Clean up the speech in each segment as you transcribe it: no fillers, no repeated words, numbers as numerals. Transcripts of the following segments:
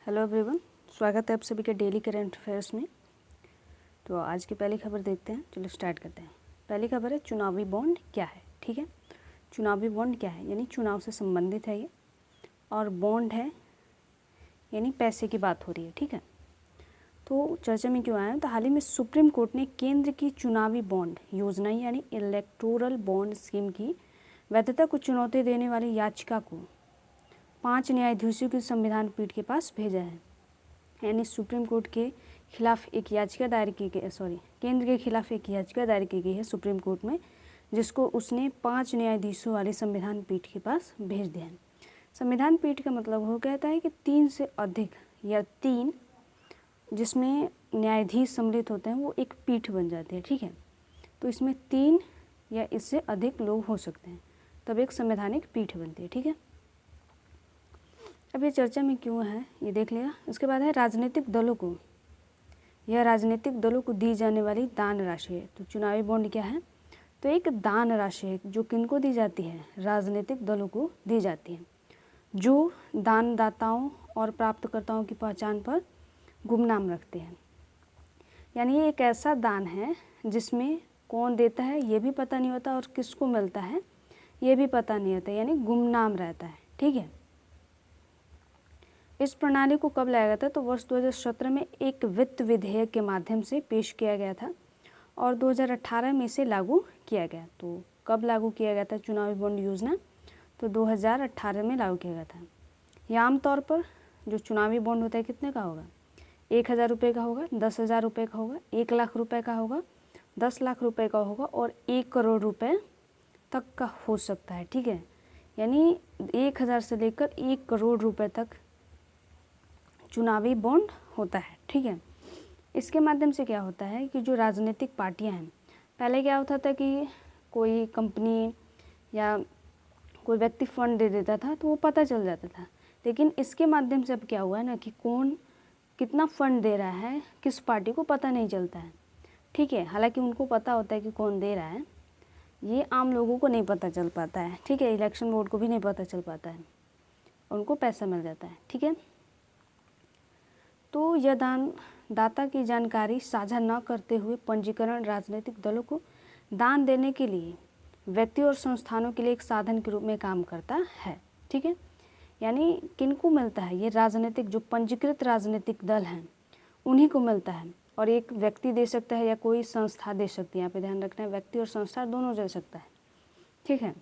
Hello everyone, स्वागत है आप सभी के डेली करंट अफेयर्स में। तो आज की पहली खबर देखते हैं। चलो स्टार्ट करते हैं। पहली खबर है चुनावी बॉन्ड क्या है। ठीक है, चुनावी बॉन्ड क्या है यानी चुनाव से संबंधित है ये, और बॉन्ड है यानी पैसे की बात हो रही है। ठीक है, तो चर्चा में क्यों आया है, तो हाल ही में सुप्रीम कोर्ट ने केंद्र की चुनावी बॉन्ड योजना यानी इलेक्टोरल बॉन्ड स्कीम की वैधता को चुनौती देने वाली याचिका को 5 न्यायाधीशों की संविधान पीठ के पास भेजा है। यानी सुप्रीम कोर्ट के खिलाफ एक याचिका दायर की गई, केंद्र के खिलाफ एक याचिका दायर की गई है सुप्रीम कोर्ट में, जिसको उसने 5 न्यायाधीशों वाली संविधान पीठ के पास भेज दिया है। संविधान पीठ का मतलब हो कहता है कि 3 से अधिक या 3 जिसमें न्यायाधीश सम्मिलित होते हैं वो एक पीठ बन जाती है। ठीक है, तो इसमें 3 या इससे अधिक लोग हो सकते हैं, तब एक संवैधानिक पीठ बनती है। ठीक है, अब ये चर्चा में क्यों है ये देख लिया। उसके बाद है राजनीतिक दलों को, यह राजनीतिक दलों को दी जाने वाली दान राशि है। तो चुनावी बॉन्ड क्या है, तो एक दान राशि है जो किनको दी जाती है, राजनीतिक दलों को दी जाती है, जो दानदाताओं और प्राप्तकर्ताओं की पहचान पर गुमनाम रखते हैं। यानी ये एक ऐसा दान है जिसमें कौन देता है ये भी पता नहीं होता और किसको मिलता है ये भी पता नहीं होता, यानी गुमनाम रहता है। ठीक है, इस प्रणाली को कब लाया गया था, तो वर्ष 2017 में एक वित्त विधेयक के माध्यम से पेश किया गया था और 2018 में इसे लागू किया गया। तो कब लागू किया गया था चुनावी बॉन्ड योजना, तो 2018 में लागू किया गया था। यह आमतौर पर जो चुनावी बॉन्ड होता है कितने का होगा, 1,000 रुपये का होगा, 10,000 रुपये का होगा, 1 लाख रुपये का होगा, 10 लाख रुपये का होगा और 1 करोड़ रुपये तक का हो सकता है। ठीक है, यानी 1,000 से लेकर 1 करोड़ रुपये तक चुनावी बॉन्ड होता है। ठीक है, इसके माध्यम से क्या होता है कि जो राजनीतिक पार्टियां हैं, पहले क्या होता था कि कोई कंपनी या कोई व्यक्ति फंड दे देता था तो वो पता चल जाता था, लेकिन इसके माध्यम से अब क्या हुआ है ना कि कौन कितना फंड दे रहा है किस पार्टी को पता नहीं चलता है। ठीक है, हालांकि उनको पता होता है कि कौन दे रहा है, ये आम लोगों को नहीं पता चल पाता है। ठीक है, इलेक्शन बोर्ड को भी नहीं पता चल पाता है, उनको पैसा मिल जाता है। ठीक है, तो यह दाता की जानकारी साझा न करते हुए पंजीकरण राजनीतिक दलों को दान देने के लिए व्यक्ति और संस्थानों के लिए एक साधन के रूप में काम करता है। ठीक है, यानी किनको मिलता है, ये राजनीतिक जो पंजीकृत राजनीतिक दल हैं उन्हीं को मिलता है, और एक व्यक्ति दे सकता है या कोई संस्था दे सकती है। यहाँ पे ध्यान रखना है, व्यक्ति और संस्था दोनों दे सकता है। ठीक है,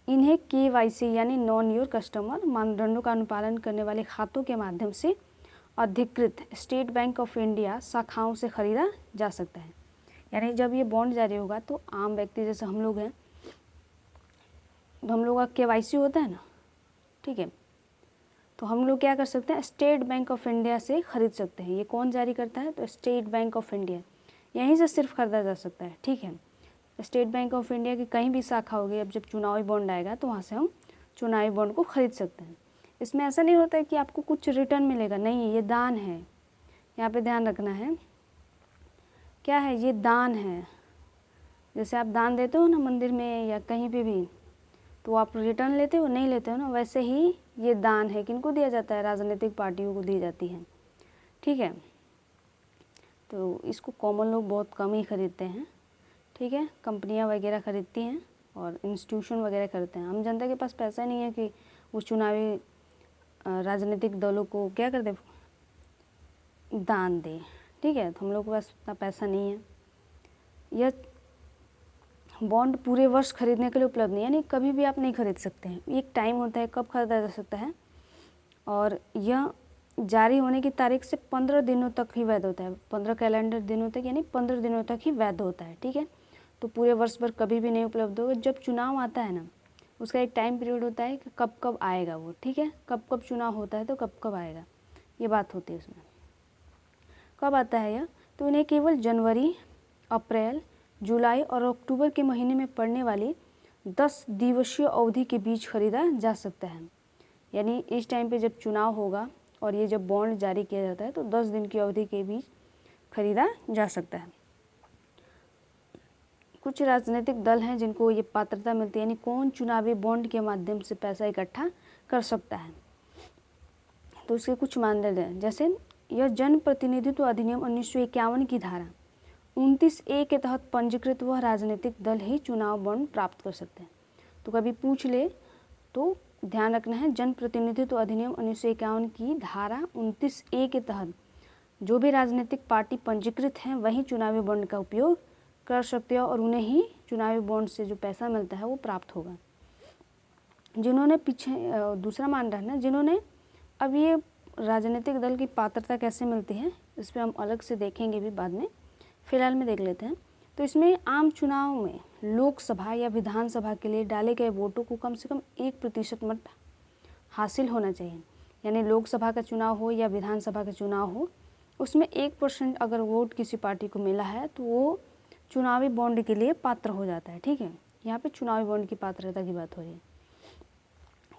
इन्हें KYC यानी नॉन योर कस्टमर मानदंडों का अनुपालन करने वाले खातों के माध्यम से अधिकृत स्टेट बैंक ऑफ इंडिया शाखाओं से खरीदा जा सकता है। यानी जब ये बॉन्ड जारी होगा तो आम व्यक्ति जैसे हम लोग हैं, तो हम लोग का KYC होता है ना। ठीक है, तो हम लोग क्या कर सकते हैं, स्टेट बैंक ऑफ इंडिया से खरीद सकते हैं। ये कौन जारी करता है, तो स्टेट बैंक ऑफ इंडिया, यहीं से सिर्फ खरीदा जा सकता है। ठीक है, स्टेट बैंक ऑफ इंडिया की कहीं भी शाखा होगी, अब जब चुनावी बॉन्ड आएगा तो वहाँ से हम चुनावी बॉन्ड को खरीद सकते हैं। इसमें ऐसा नहीं होता है कि आपको कुछ रिटर्न मिलेगा, नहीं, ये दान है। यहाँ पे ध्यान रखना है, क्या है, ये दान है। जैसे आप दान देते हो ना मंदिर में या कहीं पे भी, तो आप रिटर्न लेते हो, नहीं लेते हो ना, वैसे ही ये दान है। किनको दिया जाता है, राजनीतिक पार्टियों को दी जाती है। ठीक है, तो इसको कॉमन लोग बहुत कम ही खरीदते हैं। ठीक है, कंपनियां वगैरह खरीदती हैं और इंस्टीट्यूशन वगैरह खरीदते हैं। आम जनता के पास पैसा नहीं है कि उस चुनावी राजनीतिक दलों को क्या कर दे, दान दे। ठीक है, तो हम लोग के पास उतना पैसा नहीं है। यह बॉन्ड पूरे वर्ष खरीदने के लिए उपलब्ध नहीं है, यानी कभी भी आप नहीं खरीद सकते हैं। एक टाइम होता है कब खरीदा जा सकता है, और यह जारी होने की तारीख से 15 दिनों तक ही वैध होता है। 15 कैलेंडर दिनों तक, यानी 15 दिनों तक ही वैध होता है। ठीक है, तो पूरे वर्ष भर कभी भी नहीं उपलब्ध होगा। जब चुनाव आता है ना, उसका एक टाइम पीरियड होता है कि कब कब आएगा वो। ठीक है, कब कब चुनाव होता है तो कब कब आएगा, ये बात होती है उसमें। कब आता है यह, तो इन्हें केवल जनवरी, अप्रैल, जुलाई और अक्टूबर के महीने में पड़ने वाली 10 दिवसीय अवधि के बीच खरीदा जा सकता है। यानी इस टाइम पे जब चुनाव होगा और ये जब बॉन्ड जारी किया जाता है तो 10 दिन की अवधि के बीच खरीदा जा सकता है। कुछ राजनीतिक दल हैं जिनको ये पात्रता मिलती है, यानी कौन चुनावी बॉन्ड के माध्यम से पैसा इकट्ठा कर सकता है। तो उसके कुछ मानदंड हैं, जैसे यह जन प्रतिनिधित्व अधिनियम 1951 की धारा 29A के तहत पंजीकृत वह राजनीतिक दल ही चुनाव बॉन्ड प्राप्त कर सकते हैं। तो कभी पूछ ले तो ध्यान रखना है, जन प्रतिनिधित्व अधिनियम 1951 की धारा 29A के तहत जो भी राजनीतिक पार्टी पंजीकृत हैं वही चुनावी बॉन्ड का उपयोग कर सकते हैं और उन्हें ही चुनावी बॉन्ड से जो पैसा मिलता है वो प्राप्त होगा। जिन्होंने पीछे दूसरा मान रखना, जिन्होंने अब ये राजनीतिक दल की पात्रता कैसे मिलती है इस पर हम अलग से देखेंगे भी बाद में, फिलहाल में देख लेते हैं। तो इसमें आम चुनाव में लोकसभा या विधानसभा के लिए डाले गए वोटों को कम से कम 1% मत हासिल होना चाहिए। यानी लोकसभा का चुनाव हो या विधानसभा का चुनाव हो, उसमें 1% अगर वोट किसी पार्टी को मिला है तो वो चुनावी बॉन्ड के लिए पात्र हो जाता है। ठीक है, यहाँ पे चुनावी बॉन्ड की पात्रता की बात हो रही है।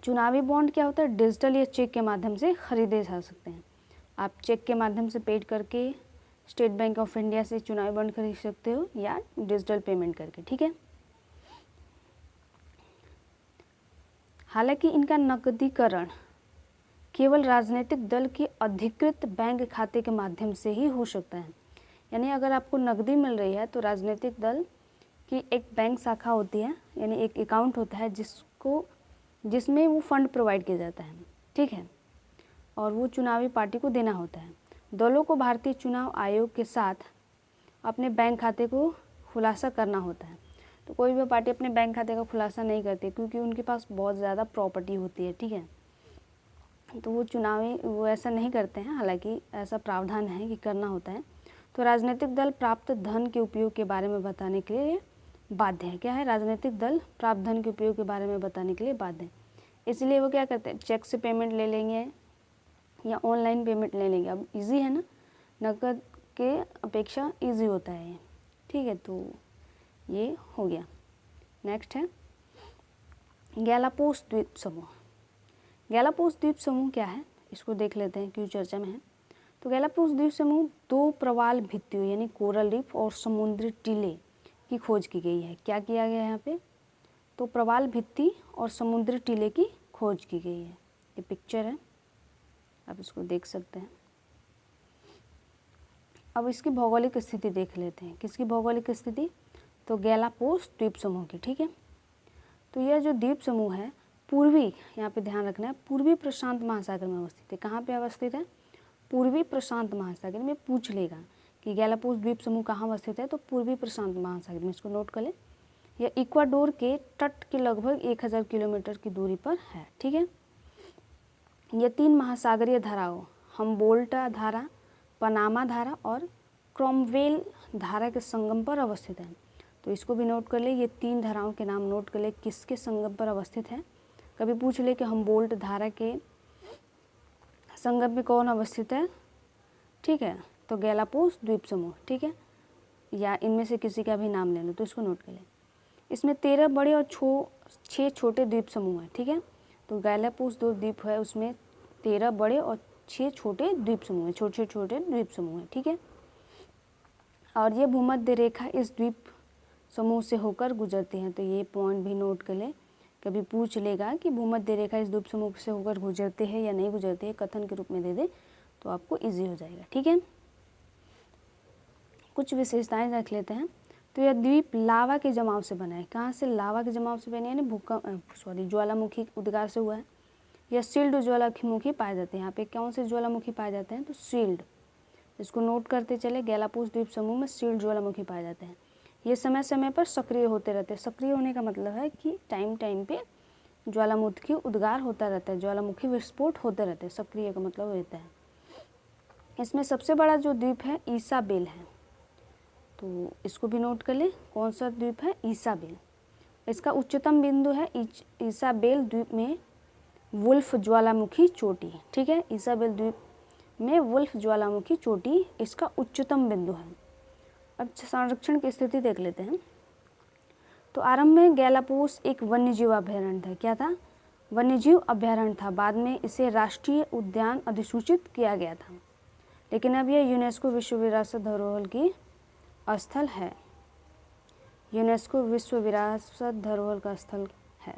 चुनावी बॉन्ड क्या होता है? डिजिटल या चेक के माध्यम से खरीदे जा सकते हैं। आप चेक के माध्यम से पेड करके स्टेट बैंक ऑफ इंडिया से चुनावी बॉन्ड खरीद सकते हो या डिजिटल पेमेंट करके। ठीक है, हालांकि इनका नकदीकरण केवल राजनीतिक दल के अधिकृत बैंक खाते के माध्यम से ही हो सकता है। यानी अगर आपको नकदी मिल रही है तो राजनीतिक दल की एक बैंक शाखा होती है, यानी एक अकाउंट होता है जिसमें वो फंड प्रोवाइड किया जाता है। ठीक है, और वो चुनावी पार्टी को देना होता है। दलों को भारतीय चुनाव आयोग के साथ अपने बैंक खाते को खुलासा करना होता है। तो कोई भी पार्टी अपने बैंक खाते का खुलासा नहीं करती क्योंकि उनके पास बहुत ज़्यादा प्रॉपर्टी होती है। ठीक है, तो वो ऐसा नहीं करते हैं, हालांकि ऐसा प्रावधान है कि करना होता है। तो राजनीतिक दल प्राप्त धन के उपयोग के बारे में बताने के लिए बाध्य है। क्या है? राजनीतिक दल प्राप्त धन के उपयोग के बारे में बताने के लिए बाध्य है। इसलिए वो क्या करते हैं, चेक से पेमेंट ले लेंगे या ऑनलाइन पेमेंट ले लेंगे। अब इजी है ना, नकद के अपेक्षा इजी होता है ये। ठीक है, तो ये हो गया। नेक्स्ट है गैलापागोस द्वीप समूह। गैलापागोस द्वीप समूह क्या है इसको देख लेते हैं, क्यों चर्चा में है। तो गैलापागोस द्वीप समूह 2 प्रवाल भित्तियों यानी कोरल रीफ और समुद्री टीले की खोज की गई है। क्या किया गया है यहाँ पे? तो प्रवाल भित्ति और समुद्री टीले की खोज की गई है। ये पिक्चर है, आप इसको देख सकते हैं। अब इसकी भौगोलिक स्थिति देख लेते हैं। किसकी भौगोलिक स्थिति? तो गैलापागोस द्वीप समूह की। ठीक है, तो यह जो द्वीप समूह है पूर्वी, यहाँ पे ध्यान रखना है, पूर्वी प्रशांत महासागर में अवस्थित है। कहाँ पे अवस्थित है? पूर्वी प्रशांत महासागर में। पूछ लेगा कि गैलापागोस द्वीप समूह कहाँ अवस्थित है, तो पूर्वी प्रशांत महासागर में। इसको नोट कर ले। यह इक्वाडोर के तट के लगभग 1000 किलोमीटर की दूरी पर है। ठीक है, ये 3 महासागरीय धाराओं हम्बोल्टा धारा, पनामा धारा और क्रॉमवेल धारा के संगम पर अवस्थित है। तो इसको भी नोट कर ले, ये 3 धाराओं के नाम नोट कर ले, किसके संगम पर अवस्थित है। कभी पूछ ले कि हम्बोल्ट धारा के संगम में कौन अवस्थित है। ठीक है, तो गैलापागोस द्वीप समूह। ठीक है, या इनमें से किसी का भी नाम ले लो, तो इसको नोट कर ले। इसमें 13 बड़े और 6 छोटे द्वीप समूह हैं। ठीक है, तो गैलापागोस जो द्वीप है उसमें 13 बड़े और 6 छोटे द्वीप समूह हैं, छोटे छोटे द्वीप समूह हैं। ठीक है, और ये भूमध्य रेखा इस द्वीप समूह से होकर गुजरती है। तो ये पॉइंट भी नोट कर ले, कभी पूछ लेगा कि भूमध्य रेखा इस द्वीप समूह से होकर गुजरते हैं या नहीं गुजरते हैं, कथन के रूप में दे दे तो आपको इजी हो जाएगा। ठीक है, कुछ विशेषताएं रख लेते हैं। तो यह द्वीप लावा के जमाव से बना है। कहाँ से? लावा के जमाव से बने, यानी ज्वालामुखी उद्गार से हुआ है। यह शील्ड ज्वालामुखी पाए जाते हैं। यहाँ पे कौन से ज्वालामुखी पाए जाते हैं? तो शील्ड। इसको नोट करते चले, गैलापागोस द्वीप समूह में शील्ड ज्वालामुखी पाए जाते हैं। ये समय समय पर सक्रिय होते रहते हैं। सक्रिय होने का मतलब है कि टाइम टाइम पे ज्वालामुखी उद्गार होता रहता है, ज्वालामुखी विस्फोट होते रहते हैं। सक्रिय का मतलब होता है। इसमें सबसे बड़ा जो द्वीप है इसाबेल है, तो इसको भी नोट कर ले। कौन सा द्वीप है? इसाबेल। इसका उच्चतम बिंदु है इसाबेल द्वीप में वुल्फ ज्वालामुखी चोटी। ठीक है, इसाबेल द्वीप में वुल्फ ज्वालामुखी चोटी इसका उच्चतम बिंदु है। अब संरक्षण की स्थिति देख लेते हैं। तो आरंभ में गैलापागोस एक वन्यजीव अभयारण्य था। क्या था? वन्यजीव अभयारण्य था। बाद में इसे राष्ट्रीय उद्यान अधिसूचित किया गया था, लेकिन अब यह यूनेस्को विश्व विरासत धरोहर की स्थल है। यूनेस्को विश्व विरासत धरोहर का स्थल है।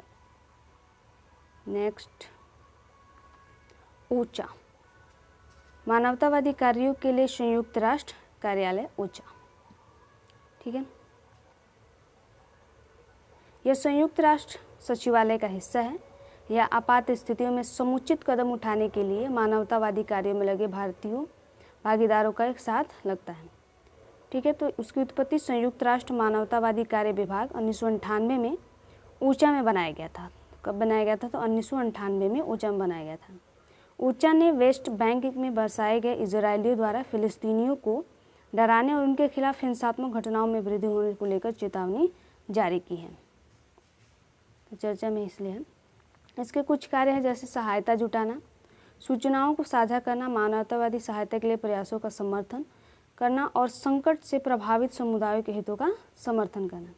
Next, Ocha. मानवतावादी कार्यों के लिए संयुक्त राष्ट्र कार्यालय ऊंचा, ठीक है। यह संयुक्त राष्ट्र सचिवालय का हिस्सा है। यह आपात स्थितियों में समुचित कदम उठाने के लिए मानवतावादी कार्यों में लगे भारतीयों भागीदारों का एक साथ लगता है, ठीक है। तो उसकी उत्पत्ति संयुक्त राष्ट्र मानवतावादी कार्य विभाग 1998 में ऊंचा में बनाया गया था। कब बनाया गया था? तो 1998 में ऊंचा में बनाया गया था। ऊंचा ने वेस्ट बैंक में बरसाए गए इजरायलियों द्वारा फिलिस्तीनियों को डराने और उनके खिलाफ हिंसात्मक घटनाओं में वृद्धि होने को लेकर चेतावनी जारी की है। तो चर्चा में इसलिए है। इसके कुछ कार्य हैं जैसे सहायता जुटाना, सूचनाओं को साझा करना, मानवतावादी सहायता के लिए प्रयासों का समर्थन करना और संकट से प्रभावित समुदायों के हितों का समर्थन करना।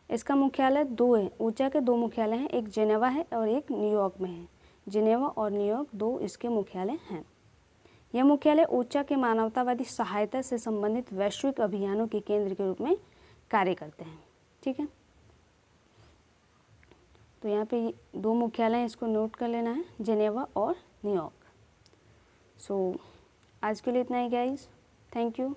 इसका मुख्यालय 2 है। ऊंचा के 2 मुख्यालय हैं, एक जेनेवा है और एक न्यूयॉर्क में है। जेनेवा और न्यूयॉर्क 2 इसके मुख्यालय हैं। यह मुख्यालय ऊंचा के मानवतावादी सहायता से संबंधित वैश्विक अभियानों के केंद्र के रूप में कार्य करते हैं, ठीक है। तो यहाँ पे 2 मुख्यालय हैं, इसको नोट कर लेना है, जेनेवा और न्यूयॉर्क। सो आज के लिए इतना ही गाइस, थैंक यू।